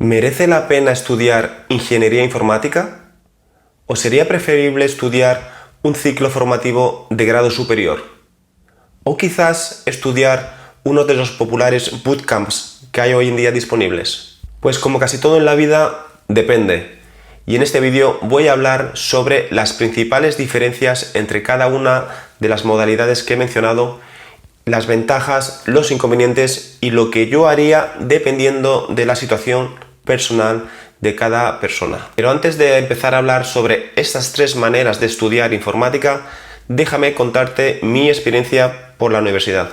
¿Merece la pena estudiar ingeniería informática? ¿O sería preferible estudiar un ciclo formativo de grado superior? ¿O quizás estudiar uno de los populares bootcamps que hay hoy en día disponibles? Pues como casi todo en la vida, depende. Y en este vídeo voy a hablar sobre las principales diferencias entre cada una de las modalidades que he mencionado, las ventajas, los inconvenientes y lo que yo haría dependiendo de la situación personal de cada persona. Pero antes de empezar a hablar sobre estas tres maneras de estudiar informática, déjame contarte mi experiencia por la universidad.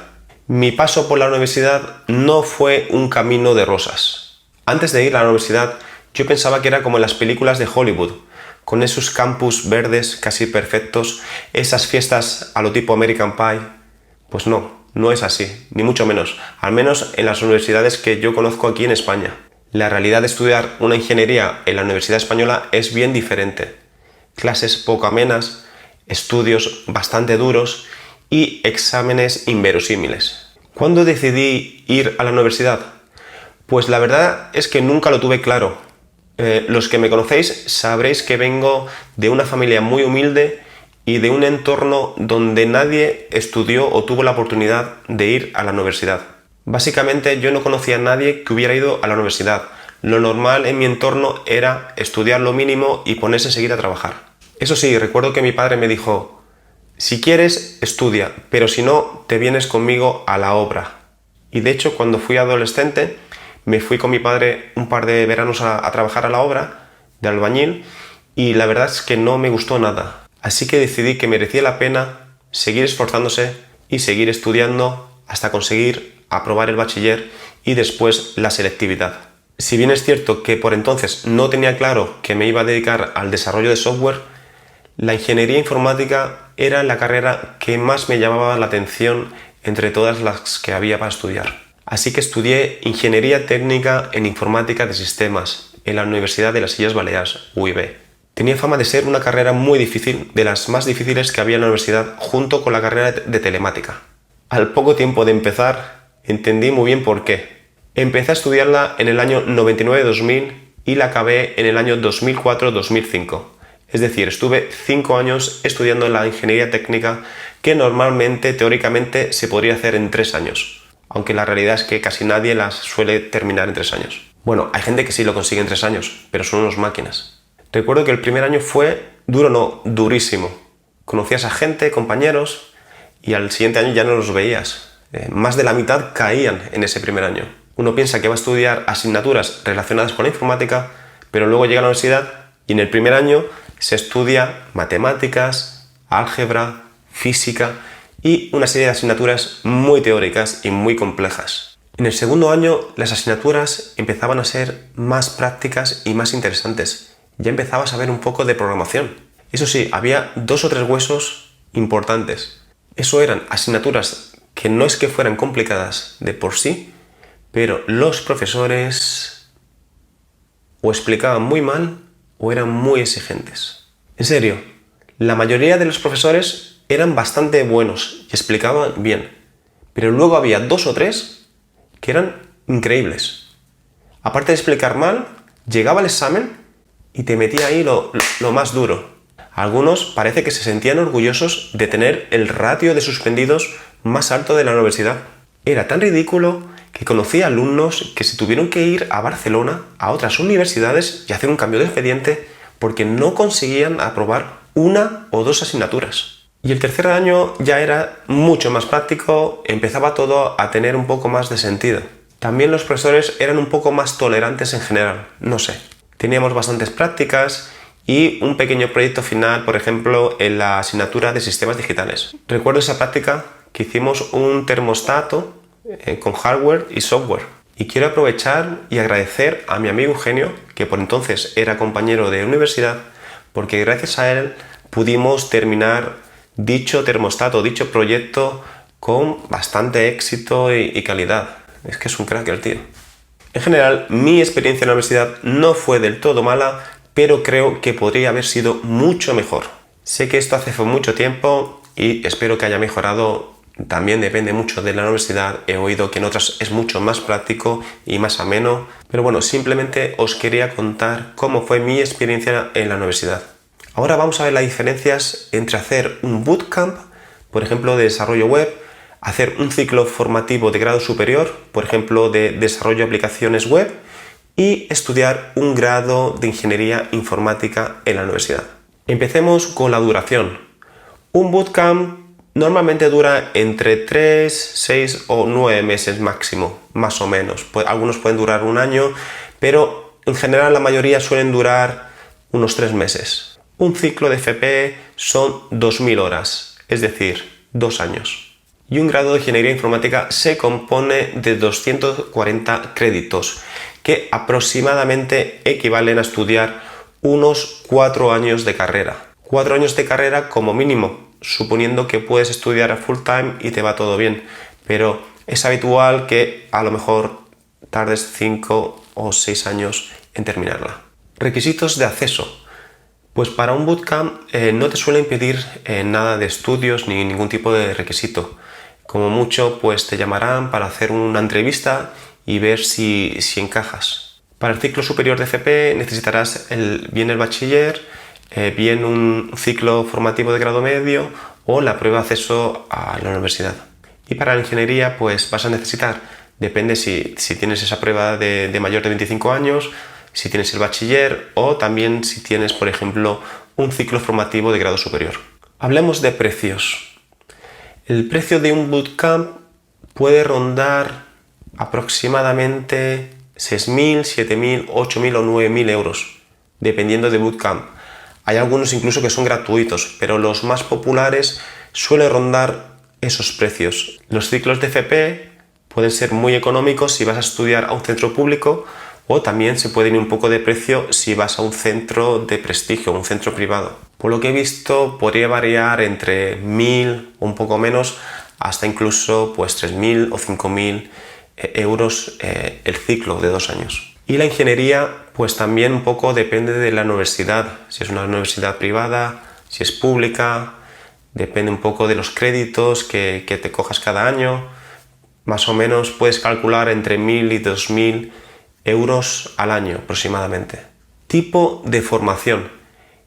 Mi paso por la universidad no fue un camino de rosas. Antes de ir a la universidad, yo pensaba que era como en las películas de Hollywood, con esos campus verdes casi perfectos, esas fiestas a lo tipo American Pie. Pues no es así, ni mucho menos, al menos en las universidades que yo conozco aquí en España. La realidad de estudiar una ingeniería en la Universidad Española es bien diferente. Clases poco amenas, estudios bastante duros y exámenes inverosímiles. ¿Cuándo decidí ir a la universidad? Pues la verdad es que nunca lo tuve claro. Los que me conocéis sabréis que vengo de una familia muy humilde y de un entorno donde nadie estudió o tuvo la oportunidad de ir a la universidad. Básicamente yo no conocía a nadie que hubiera ido a la universidad. Lo normal en mi entorno era estudiar lo mínimo y ponerse enseguida a trabajar. Eso sí, recuerdo que mi padre me dijo: si quieres, estudia, pero si no, te vienes conmigo a la obra. Y de hecho, cuando fui adolescente, me fui con mi padre un par de veranos a trabajar a la obra de albañil y la verdad es que no me gustó nada. Así que decidí que merecía la pena seguir esforzándose y seguir estudiando hasta conseguir aprobar el bachiller y después la selectividad. Si bien es cierto que por entonces no tenía claro que me iba a dedicar al desarrollo de software, la ingeniería informática era la carrera que más me llamaba la atención entre todas las que había para estudiar. Así que estudié Ingeniería Técnica en Informática de Sistemas en la Universidad de las Illes Balears, UIB. Tenía fama de ser una carrera muy difícil, de las más difíciles que había en la universidad, junto con la carrera de telemática. Al poco tiempo de empezar, entendí muy bien por qué. Empecé a estudiarla en el año 99-2000 y la acabé en el año 2004-2005. Es decir, estuve 5 años estudiando la ingeniería técnica que normalmente, teóricamente, se podría hacer en 3 años. Aunque la realidad es que casi nadie las suele terminar en 3 años. Bueno, hay gente que sí lo consigue en 3 años, pero son unos máquinas. Recuerdo que el primer año fue durísimo. Conocías a gente, compañeros, y al siguiente año ya no los veías. Más de la mitad caían en ese primer año. Uno piensa que va a estudiar asignaturas relacionadas con la informática, pero luego llega a la universidad y en el primer año se estudia matemáticas, álgebra, física y una serie de asignaturas muy teóricas y muy complejas. En el segundo año las asignaturas empezaban a ser más prácticas y más interesantes. Ya empezabas a ver un poco de programación. Eso sí, había 2 o 3 huesos importantes. Eso eran asignaturas que no es que fueran complicadas de por sí, pero los profesores o explicaban muy mal o eran muy exigentes. En serio, la mayoría de los profesores eran bastante buenos y explicaban bien, pero luego había 2 o 3 que eran increíbles. Aparte de explicar mal, llegaba el examen y te metía ahí lo más duro. Algunos parece que se sentían orgullosos de tener el ratio de suspendidos más alto de la universidad. Era tan ridículo que conocí alumnos que se tuvieron que ir a Barcelona, a otras universidades y hacer un cambio de expediente porque no conseguían aprobar 1 o 2 asignaturas. Y el tercer año ya era mucho más práctico, empezaba todo a tener un poco más de sentido. También los profesores eran un poco más tolerantes en general, no sé. Teníamos bastantes prácticas y un pequeño proyecto final, por ejemplo, en la asignatura de sistemas digitales. Recuerdo esa práctica que hicimos un termostato con hardware y software. Y quiero aprovechar y agradecer a mi amigo Eugenio, que por entonces era compañero de universidad, porque gracias a él pudimos terminar dicho termostato, dicho proyecto con bastante éxito y calidad. Es que es un crack el tío. En general, mi experiencia en la universidad no fue del todo mala, pero creo que podría haber sido mucho mejor. Sé que esto hace mucho tiempo y espero que haya mejorado también depende mucho de la universidad. He oído que en otras es mucho más práctico y más ameno. Pero bueno, simplemente os quería contar cómo fue mi experiencia en la universidad. Ahora vamos a ver las diferencias entre hacer un bootcamp, por ejemplo, de desarrollo web, hacer un ciclo formativo de grado superior, por ejemplo, de desarrollo de aplicaciones web, y estudiar un grado de ingeniería informática en la universidad. Empecemos con la duración. Un bootcamp normalmente dura entre 3, 6 o 9 meses máximo, más o menos. Algunos pueden durar un año, pero en general la mayoría suelen durar unos 3 meses. Un ciclo de FP son 2000 horas, es decir, 2 años. Y un grado de ingeniería informática se compone de 240 créditos, que aproximadamente equivalen a estudiar unos 4 años de carrera. 4 años de carrera como mínimo, suponiendo que puedes estudiar a full time y te va todo bien, pero es habitual que a lo mejor tardes 5 o 6 años en terminarla. Requisitos de acceso. Pues para un bootcamp no te suele impedir nada de estudios ni ningún tipo de requisito. Como mucho, pues te llamarán para hacer una entrevista y ver si encajas. Para el ciclo superior de FP necesitarás bien el bachiller, bien un ciclo formativo de grado medio o la prueba de acceso a la universidad. Y para la ingeniería, pues vas a necesitar, depende si tienes esa prueba de mayor de 25 años, si tienes el bachiller o también si tienes, por ejemplo, un ciclo formativo de grado superior. Hablemos de precios. El precio de un bootcamp puede rondar aproximadamente 6.000, 7.000, 8.000 o 9.000 euros, dependiendo de bootcamp. Hay algunos incluso que son gratuitos, pero los más populares suelen rondar esos precios. Los ciclos de FP pueden ser muy económicos si vas a estudiar a un centro público, o también se puede ir un poco de precio si vas a un centro de prestigio, un centro privado. Por lo que he visto, podría variar entre 1.000 o un poco menos, hasta incluso pues 3.000 o 5.000 euros el ciclo de 2 años. Y la ingeniería, pues también un poco depende de la universidad. Si es una universidad privada, si es pública, depende un poco de los créditos que te cojas cada año. Más o menos puedes calcular entre 1.000 y 2.000 euros al año aproximadamente. Tipo de formación.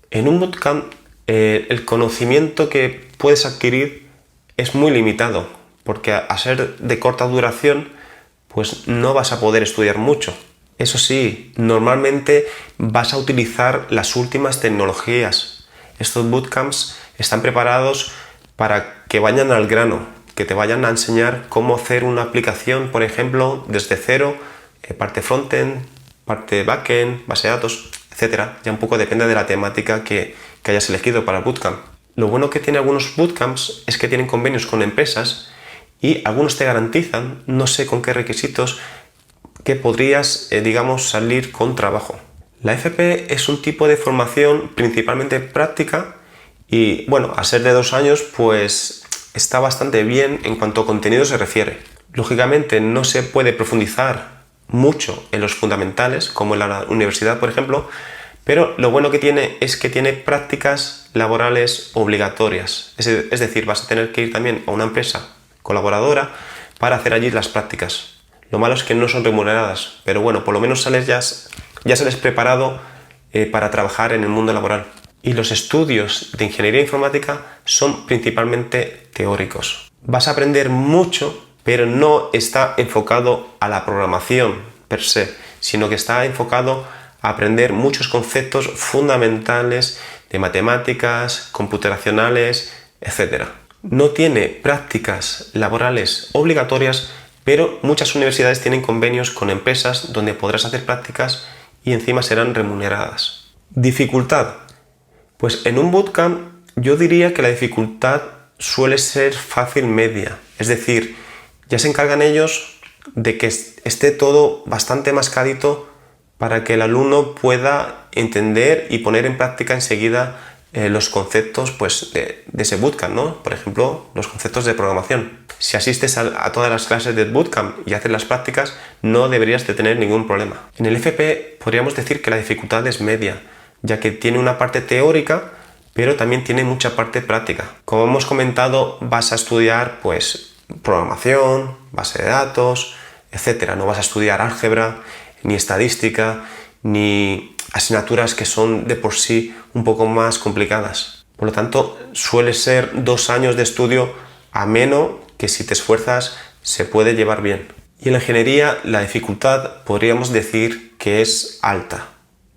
En un bootcamp el conocimiento que puedes adquirir es muy limitado, porque a ser de corta duración pues no vas a poder estudiar mucho. Eso sí, normalmente vas a utilizar las últimas tecnologías. Estos bootcamps están preparados para que vayan al grano, que te vayan a enseñar cómo hacer una aplicación, por ejemplo, desde cero, parte frontend, parte backend, base de datos, etcétera. Ya un poco depende de la temática que hayas elegido para el bootcamp. Lo bueno que tiene algunos bootcamps es que tienen convenios con empresas y algunos te garantizan, no sé con qué requisitos, que podrías, digamos, salir con trabajo. La FP es un tipo de formación principalmente práctica y, bueno, a ser de 2 años, pues está bastante bien en cuanto a contenido se refiere. Lógicamente no se puede profundizar mucho en los fundamentales, como en la universidad, por ejemplo, pero lo bueno que tiene es que tiene prácticas laborales obligatorias. Es decir, vas a tener que ir también a una empresa colaboradora para hacer allí las prácticas. Lo malo es que no son remuneradas, pero bueno, por lo menos ya sales preparado para trabajar en el mundo laboral. Y los estudios de ingeniería informática son principalmente teóricos. Vas a aprender mucho, pero no está enfocado a la programación per se, sino que está enfocado a aprender muchos conceptos fundamentales de matemáticas, computacionales, etc. No tiene prácticas laborales obligatorias, pero muchas universidades tienen convenios con empresas donde podrás hacer prácticas y encima serán remuneradas. Dificultad. Pues en un bootcamp yo diría que la dificultad suele ser fácil media, es decir, ya se encargan ellos de que esté todo bastante mascadito para que el alumno pueda entender y poner en práctica enseguida los conceptos pues, de ese bootcamp, ¿no? Por ejemplo, los conceptos de programación. Si asistes a todas las clases del bootcamp y haces las prácticas, no deberías de tener ningún problema. En el FP podríamos decir que la dificultad es media, ya que tiene una parte teórica, pero también tiene mucha parte práctica. Como hemos comentado, vas a estudiar pues programación, base de datos, etc. No vas a estudiar álgebra, ni estadística, ni asignaturas que son de por sí un poco más complicadas. Por lo tanto, suele ser 2 años de estudio ameno que si te esfuerzas se puede llevar bien. Y en la ingeniería la dificultad podríamos decir que es alta,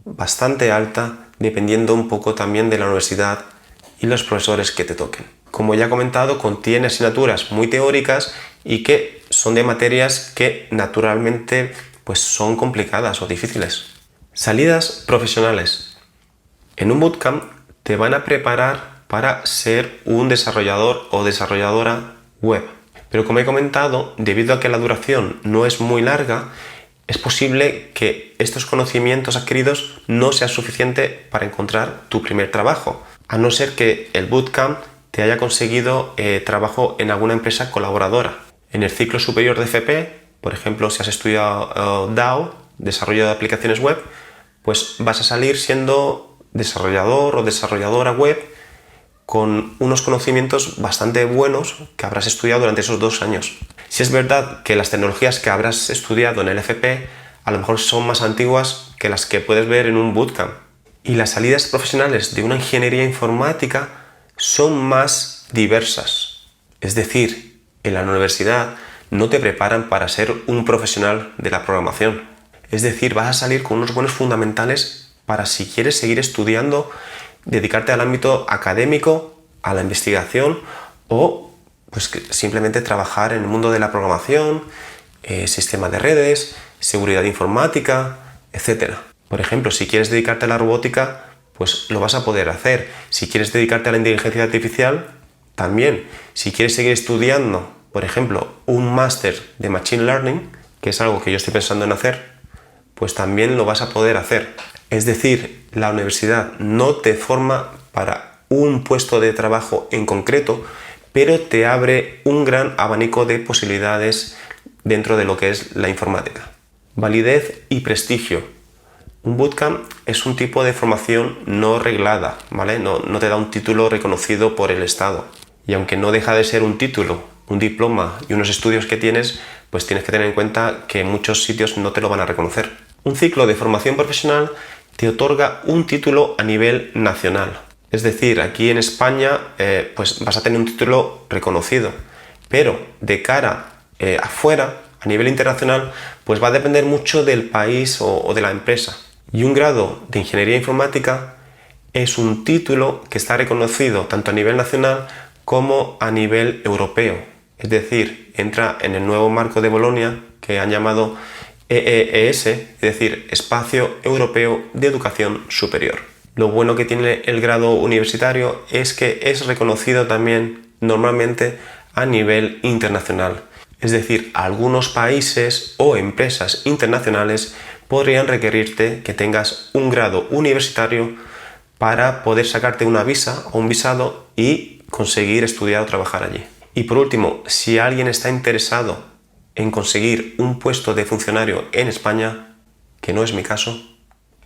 bastante alta, dependiendo un poco también de la universidad y los profesores que te toquen. Como ya he comentado, contiene asignaturas muy teóricas y que son de materias que naturalmente pues son complicadas o difíciles. Salidas profesionales. En un bootcamp te van a preparar para ser un desarrollador o desarrolladora web. Pero como he comentado, debido a que la duración no es muy larga, es posible que estos conocimientos adquiridos no sean suficientes para encontrar tu primer trabajo, a no ser que el bootcamp te haya conseguido trabajo en alguna empresa colaboradora. En el ciclo superior de FP, por ejemplo, si has estudiado DAO, desarrollo de aplicaciones web, pues vas a salir siendo desarrollador o desarrolladora web con unos conocimientos bastante buenos que habrás estudiado durante esos 2 años. Si es verdad que las tecnologías que habrás estudiado en el FP a lo mejor son más antiguas que las que puedes ver en un bootcamp. Y las salidas profesionales de una ingeniería informática son más diversas. Es decir, en la universidad no te preparan para ser un profesional de la programación. Es decir, vas a salir con unos buenos fundamentales para si quieres seguir estudiando, dedicarte al ámbito académico, a la investigación o pues simplemente trabajar en el mundo de la programación, sistema de redes, seguridad informática, etc. Por ejemplo, si quieres dedicarte a la robótica, pues lo vas a poder hacer. Si quieres dedicarte a la inteligencia artificial, también. Si quieres seguir estudiando, por ejemplo, un máster de Machine Learning, que es algo que yo estoy pensando en hacer, pues también lo vas a poder hacer. Es decir, la universidad no te forma para un puesto de trabajo en concreto, pero te abre un gran abanico de posibilidades dentro de lo que es la informática. Validez y prestigio. Un bootcamp es un tipo de formación no reglada, ¿vale? No te da un título reconocido por el Estado. Y aunque no deja de ser un título, un diploma y unos estudios que tienes, pues tienes que tener en cuenta que muchos sitios no te lo van a reconocer. Un ciclo de formación profesional te otorga un título a nivel nacional. Es decir, aquí en España pues vas a tener un título reconocido, pero de cara afuera, a nivel internacional, pues va a depender mucho del país o de la empresa. Y un grado de ingeniería informática es un título que está reconocido tanto a nivel nacional como a nivel europeo. Es decir, entra en el nuevo marco de Bolonia que han llamado EEES, es decir, Espacio Europeo de Educación Superior. Lo bueno que tiene el grado universitario es que es reconocido también normalmente a nivel internacional. Es decir, algunos países o empresas internacionales podrían requerirte que tengas un grado universitario para poder sacarte una visa o un visado y conseguir estudiar o trabajar allí. Y por último, si alguien está interesado en conseguir un puesto de funcionario en España, que no es mi caso,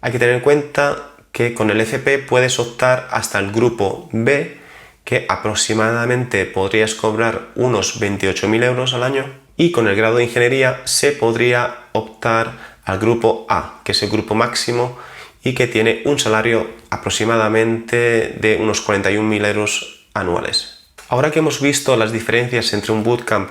hay que tener en cuenta que con el FP puedes optar hasta el grupo B, que aproximadamente podrías cobrar unos 28.000 euros al año, y con el grado de ingeniería se podría optar al grupo A, que es el grupo máximo y que tiene un salario aproximadamente de unos 41.000 euros anuales. Ahora que hemos visto las diferencias entre un bootcamp,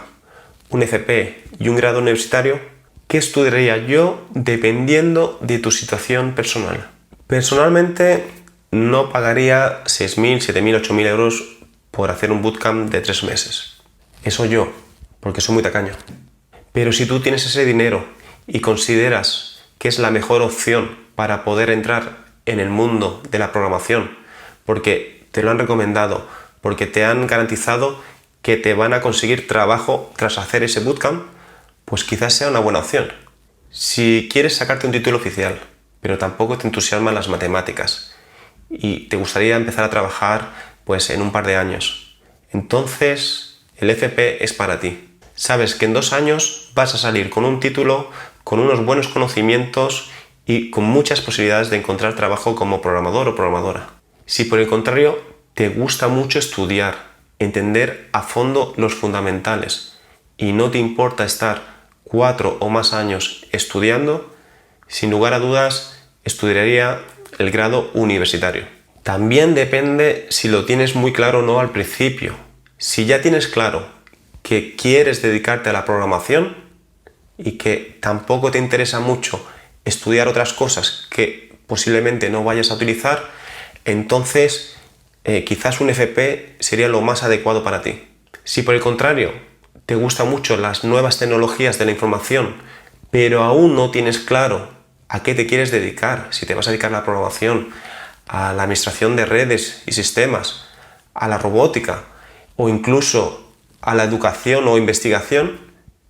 un FP y un grado universitario, ¿qué estudiaría yo dependiendo de tu situación personal? Personalmente no pagaría 6.000, 7.000, 8.000 euros por hacer un bootcamp de 3 meses. Eso yo, porque soy muy tacaño. Pero si tú tienes ese dinero y consideras que es la mejor opción para poder entrar en el mundo de la programación, porque te lo han recomendado, porque te han garantizado que te van a conseguir trabajo tras hacer ese bootcamp, pues quizás sea una buena opción. Si quieres sacarte un título oficial, pero tampoco te entusiasman las matemáticas y te gustaría empezar a trabajar pues en un par de años, entonces el FP es para ti. Sabes que en 2 años vas a salir con un título, con unos buenos conocimientos y con muchas posibilidades de encontrar trabajo como programador o programadora. Si por el contrario te gusta mucho estudiar, entender a fondo los fundamentales y no te importa estar 4 o más años estudiando, sin lugar a dudas estudiaría el grado universitario. También depende si lo tienes muy claro o no al principio. Si ya tienes claro que quieres dedicarte a la programación y que tampoco te interesa mucho estudiar otras cosas que posiblemente no vayas a utilizar, entonces quizás un FP sería lo más adecuado para ti. Si por el contrario te gustan mucho las nuevas tecnologías de la información, pero aún no tienes claro a qué te quieres dedicar, si te vas a dedicar a la programación, a la administración de redes y sistemas, a la robótica o incluso a la educación o investigación,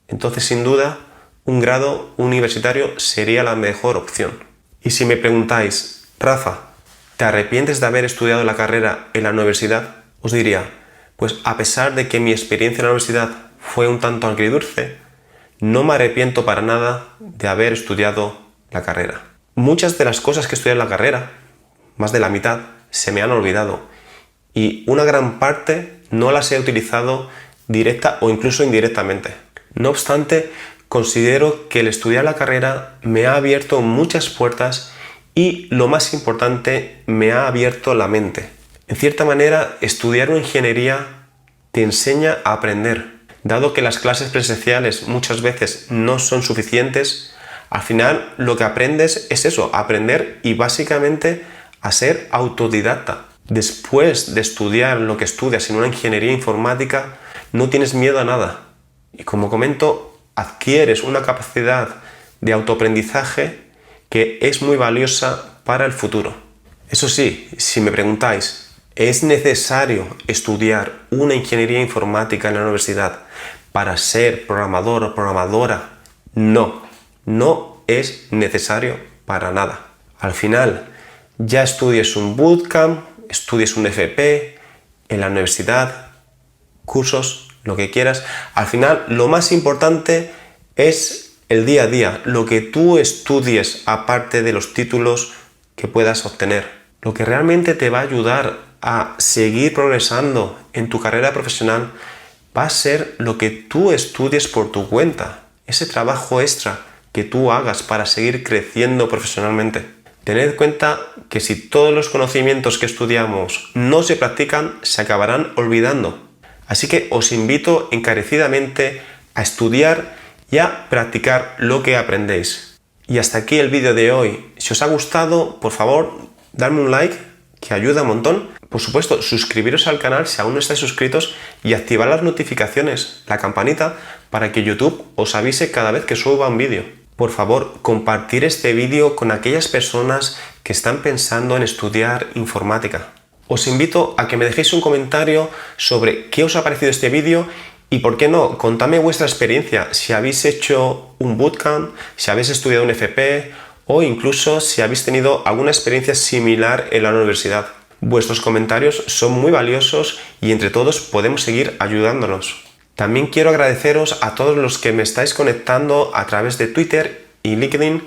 entonces sin duda un grado universitario sería la mejor opción. Y si me preguntáis, Rafa, ¿te arrepientes de haber estudiado la carrera en la universidad? Os diría, pues a pesar de que mi experiencia en la universidad fue un tanto agridulce, no me arrepiento para nada de haber estudiado la carrera. Muchas de las cosas que estudié en la carrera, más de la mitad, se me han olvidado y una gran parte no las he utilizado directa o incluso indirectamente. No obstante, considero que el estudiar la carrera me ha abierto muchas puertas y, lo más importante, me ha abierto la mente. En cierta manera, estudiar una ingeniería te enseña a aprender. Dado que las clases presenciales muchas veces no son suficientes, al final lo que aprendes es eso, aprender y básicamente a ser autodidacta. Después de estudiar lo que estudias en una ingeniería informática, no tienes miedo a nada. Y como comento, adquieres una capacidad de autoaprendizaje que es muy valiosa para el futuro. Eso sí, si me preguntáis, ¿es necesario estudiar una ingeniería informática en la universidad para ser programador o programadora? No, no es necesario para nada. Al final, ya estudies un bootcamp, estudies un FP en la universidad, cursos, lo que quieras. Al final, lo más importante es el día a día, lo que tú estudies aparte de los títulos que puedas obtener. Lo que realmente te va a ayudar a seguir progresando en tu carrera profesional va a ser lo que tú estudies por tu cuenta, ese trabajo extra que tú hagas para seguir creciendo profesionalmente. Tened en cuenta que si todos los conocimientos que estudiamos no se practican, se acabarán olvidando. Así que os invito encarecidamente a estudiar y a practicar lo que aprendéis. Y hasta aquí el vídeo de hoy. Si os ha gustado, por favor, dadme un like, que ayuda un montón. Por supuesto, suscribiros al canal si aún no estáis suscritos y activar las notificaciones, la campanita, para que YouTube os avise cada vez que suba un vídeo. Por favor, compartir este vídeo con aquellas personas que están pensando en estudiar informática. Os invito a que me dejéis un comentario sobre qué os ha parecido este vídeo y, por qué no, contadme vuestra experiencia, si habéis hecho un bootcamp, si habéis estudiado un FP o incluso si habéis tenido alguna experiencia similar en la universidad. Vuestros comentarios son muy valiosos y entre todos podemos seguir ayudándonos. También quiero agradeceros a todos los que me estáis conectando a través de Twitter y LinkedIn,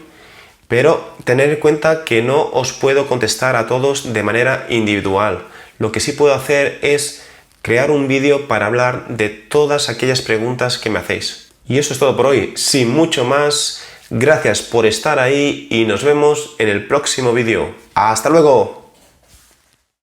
pero tened en cuenta que no os puedo contestar a todos de manera individual. Lo que sí puedo hacer es crear un vídeo para hablar de todas aquellas preguntas que me hacéis. Y eso es todo por hoy, sin mucho más. Gracias por estar ahí y nos vemos en el próximo vídeo. ¡Hasta luego!